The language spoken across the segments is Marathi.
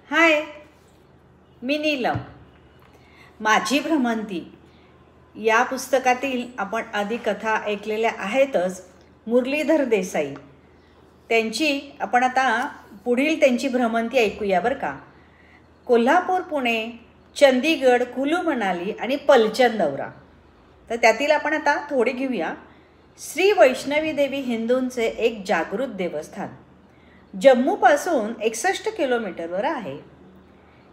हाय, मी नीलम. माझी भ्रमंती या पुस्तकातील आपण आधी कथा ऐकलेल्या आहेतच. मुरलीधर देसाई त्यांची आपण आता पुढील त्यांची भ्रमंती ऐकूया बरं का. कोल्हापूर, पुणे, चंदीगड, कुलू मनाली आणि पलचन दौरा. तर त्यातील आपण आता थोडी घेऊया. श्री वैष्णवी देवी हिंदूंचे एक जागृत देवस्थान जम्मूपासून 61 किलोमीटरवर आहे.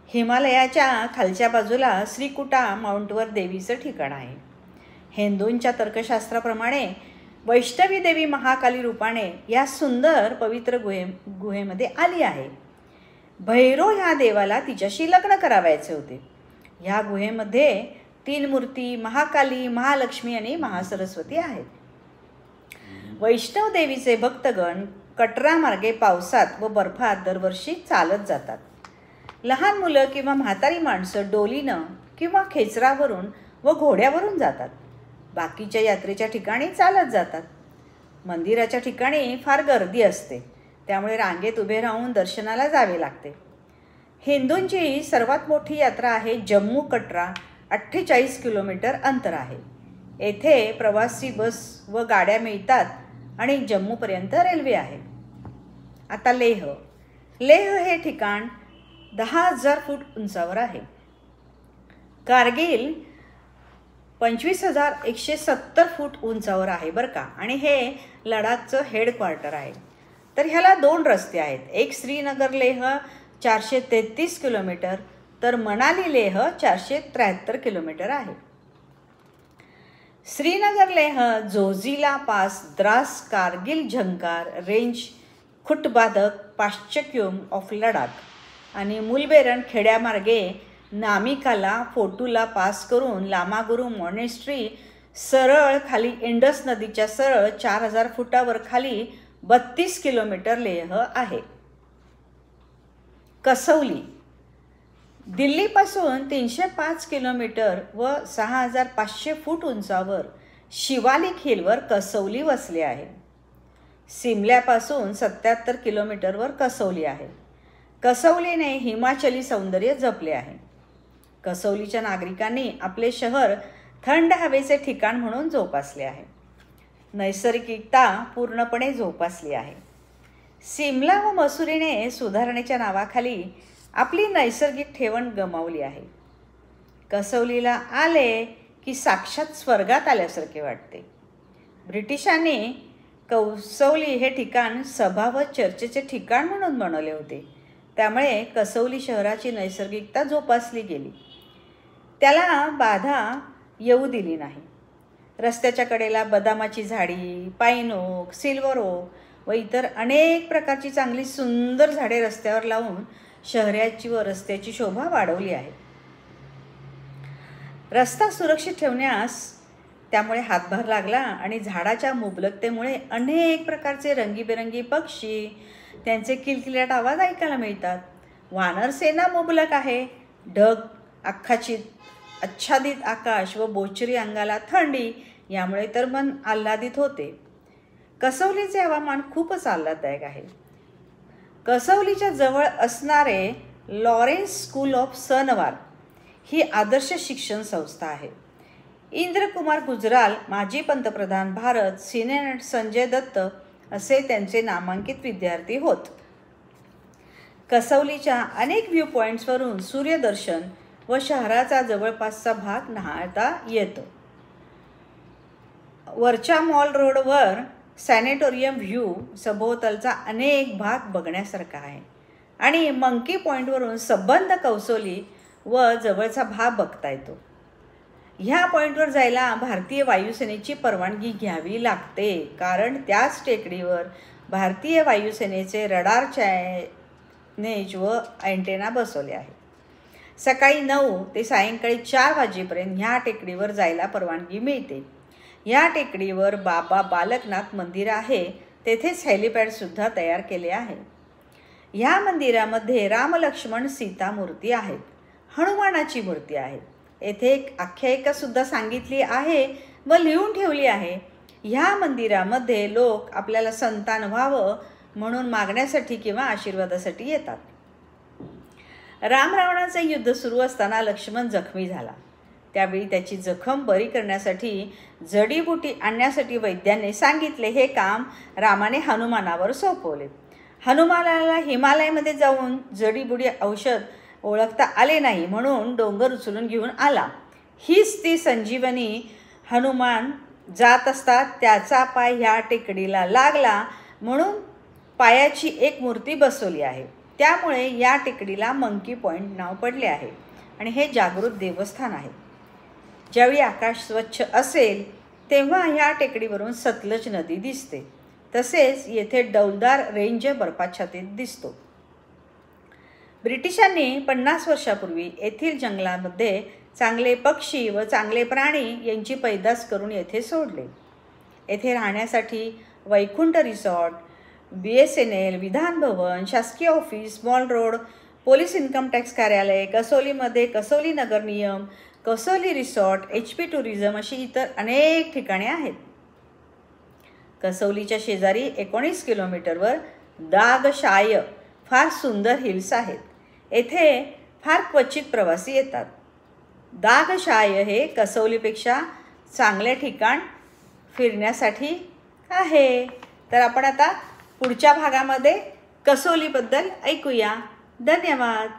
हिमालयाच्या खालच्या बाजूला श्रीकुटा माउंटवर देवीचं ठिकाण आहे. हिंदूंच्या तर्कशास्त्राप्रमाणे वैष्णवी देवी महाकाली रूपाने या सुंदर पवित्र गुहेमध्ये आली आहे. भैरव ह्या देवाला तिच्याशी लग्न करावायचे होते. ह्या गुहेमध्ये 3 मूर्ती महाकाली, महालक्ष्मी आणि महासरस्वती आहेत. वैष्णव देवीचे भक्तगण कटरा मार्गे पावसात व बर्फात दरवर्षी चालत जातात. लहान मुलं किंवा म्हातारी माणसं डोलीनं किंवा खेचरावरून व घोड्यावरून जातात. बाकीच्या यात्रेच्या ठिकाणी चालत जातात. मंदिराच्या ठिकाणी फार गर्दी असते, त्यामुळे रांगेत उभे राहून दर्शनाला जावे लागते. हिंदूंची सर्वात मोठी यात्रा आहे जम्मू कटरा. 48 किलोमीटर अंतर आहे. येथे प्रवासी बस व गाड्या मिळतात आणि जम्मूपर्यंत रेल्वे आहे. आता लेह हे ठिकाण 10,000 फूट उंचावर आहे. कारगिल 25,170 फूट उंचावर आहे बरं का. आणि हे लडाखचं हेडक्वार्टर आहे. तर ह्याला 2 रस्ते आहेत. एक श्रीनगर लेह 433 किलोमीटर, तर मनाली लेह 473 किलोमीटर आहे. श्रीनगर लेह जोजिला पास, द्रास, कारगिल झंकार रेंज, खुटबाधक, पाश्चक्युम ऑफ लडाख आणि मुलबेरन खेड्यामार्गे नामिकाला, फोटूला पास करून लामागुरू मॉनेस्ट्री सरळ खाली इंडस नदीच्या सरळ 4,000 फुटावर खाली 32 किलोमीटर लेह आहे. कसौली दिल्लीपासून 305 किलोमीटर व 6,500 फूट उंचावर शिवालिक हिलवर कसौली वसले आहे. सिमल्यापासून 77 किलोमीटरवर कसौली आहे. कसौलीने हिमाचली सौंदर्य जपले आहे. कसौलीच्या नागरिकांनी आपले शहर थंड हवेचे ठिकाण म्हणून जोपासले आहे. नैसर्गिकता पूर्णपणे जोपासली आहे. सिमला व मसुरीने सुधारणेच्या नावाखाली आपली नैसर्गिक ठेवण गमावली आहे. कसौलीला आले की साक्षात स्वर्गात आल्यासारखे वाटते. ब्रिटिशांनी कसौली हे ठिकाण सभा व चर्चेचे ठिकाण म्हणून बनवले होते. त्यामुळे कसौली शहराची नैसर्गिकता जोपासली गेली. त्याला बाधा येऊ दिली नाही. रस्त्याच्या कडेला बदामाची झाडी, पाईन ओक, सिल्वर ओक व इतर अनेक प्रकारची चांगली सुंदर झाडे रस्त्यावर लावून शहराची व रस्त्याची शोभा वाढवली आहे. रस्ता सुरक्षित ठेवण्यास त्यामुळे हातभार लागला आणि झाडाच्या मुबलकतेमुळे अनेक प्रकारचे रंगीबेरंगी पक्षी, त्यांचे किलकिलाट आवाज ऐकायला मिळतात. वानरसेना मुबलक आहे. ढग, आच्छादित आकाश व बोचरी अंगाला थंडी यामुळे तर मन आल्हादित होते. कसौलीचे हवामान खूपच आल्हाददायक आहे. कसौलीच्या जवळ असणारे लॉरेन्स स्कूल ऑफ सनवार ही आदर्श शिक्षण संस्था आहे. इंद्रकुमार गुजराल, माजी पंतप्रधान भारत, सिनेट संजय दत्त असे त्यांचे नामांकित विद्यार्थी होत. कसौलीच्या अनेक व्ह्यू पॉईंट्सवरून सूर्यदर्शन व शहराचा जवळपासचा भाग न्याहाळता येतो. वरच्या मॉल रोडवर सॅनेटोरियम व्ह्यू सभोवतालचा अनेक भाग बघण्यासारखा आहे. आणि मंकी पॉईंटवरून संबंध कौसोली व जवळचा भाग बघता येतो. ह्या पॉईंटवर जायला भारतीय वायुसेनेची परवानगी घ्यावी लागते, कारण त्याच टेकडीवर भारतीय वायुसेनेचे रडार चॅनेज व अँटेना बसवले आहे. सकाळी 9 ते सायंकाळी 4 वाजेपर्यंत ह्या टेकडीवर जायला परवानगी मिळते. या टेकडीवर बाबा बालकनाथ मंदिर आहे. तेथेच हेलिपॅडसुद्धा तयार केले आहे. ह्या मंदिरामध्ये राम, लक्ष्मण, सीता मूर्ती आहेत. हनुमानाची मूर्ती आहे. येथे एक आख्यायिकासुद्धा सांगितली आहे व लिहून ठेवली आहे. ह्या मंदिरामध्ये लोक आपल्याला संतान व्हावं म्हणून मागण्यासाठी किंवा आशीर्वादासाठी येतात. राम रावणाचे युद्ध सुरू असताना लक्ष्मण जखमी झाला. त्यावेळी त्याची जखम बरी करण्यासाठी जडीबुटी आणण्यासाठी वैद्यांनी सांगितले. हे काम रामाने हनुमानावर सोपवले. हनुमानाला हिमालयामध्ये जाऊन जडीबुटी औषध ओळखता आले नाही, म्हणून डोंगर उचलून घेऊन आला. हीच ती संजीवनी. हनुमान जात असता त्याचा पाय ह्या टेकडीला लागला, म्हणून पायाची एक मूर्ती बसवली आहे. त्यामुळे या टेकडीला मंकी पॉईंट नाव पडले आहे आणि हे जागृत देवस्थान आहे. ज्यावेळी आकाश स्वच्छ असेल तेव्हा ह्या टेकडीवरून सतलज नदी दिसते. तसेच येथे डौलदार रेंज बर्फाच्छादित दिसतो. ब्रिटिशांनी 50 वर्षापूर्वी येथील जंगलामध्ये चांगले पक्षी व चांगले प्राणी यांची पैदास करून येथे सोडले. येथे राहण्यासाठी वैकुंठ रिसॉर्ट, BSNL, विधान भवन, शासकीय office, mall road, police income tax कार्यालय, कसोलीमध्ये कसोली नगर नियम, कसोली रिसॉर्ट, HP टुरिझम अशी इतर अनेक ठिकाणे आहेत. कसोलीच्या शेजारी 19 किलोमीटरवर दागशाय फार सुंदर हिल्स आहेत. येथे फार क्वचित प्रवासी येतात. दागशाय हे कसोलीपेक्षा चांगले ठिकाण फिरण्यासाठी आहे. तर आपण आता पुढच्या भागामध्ये कसोलीबद्दल ऐकूया. धन्यवाद.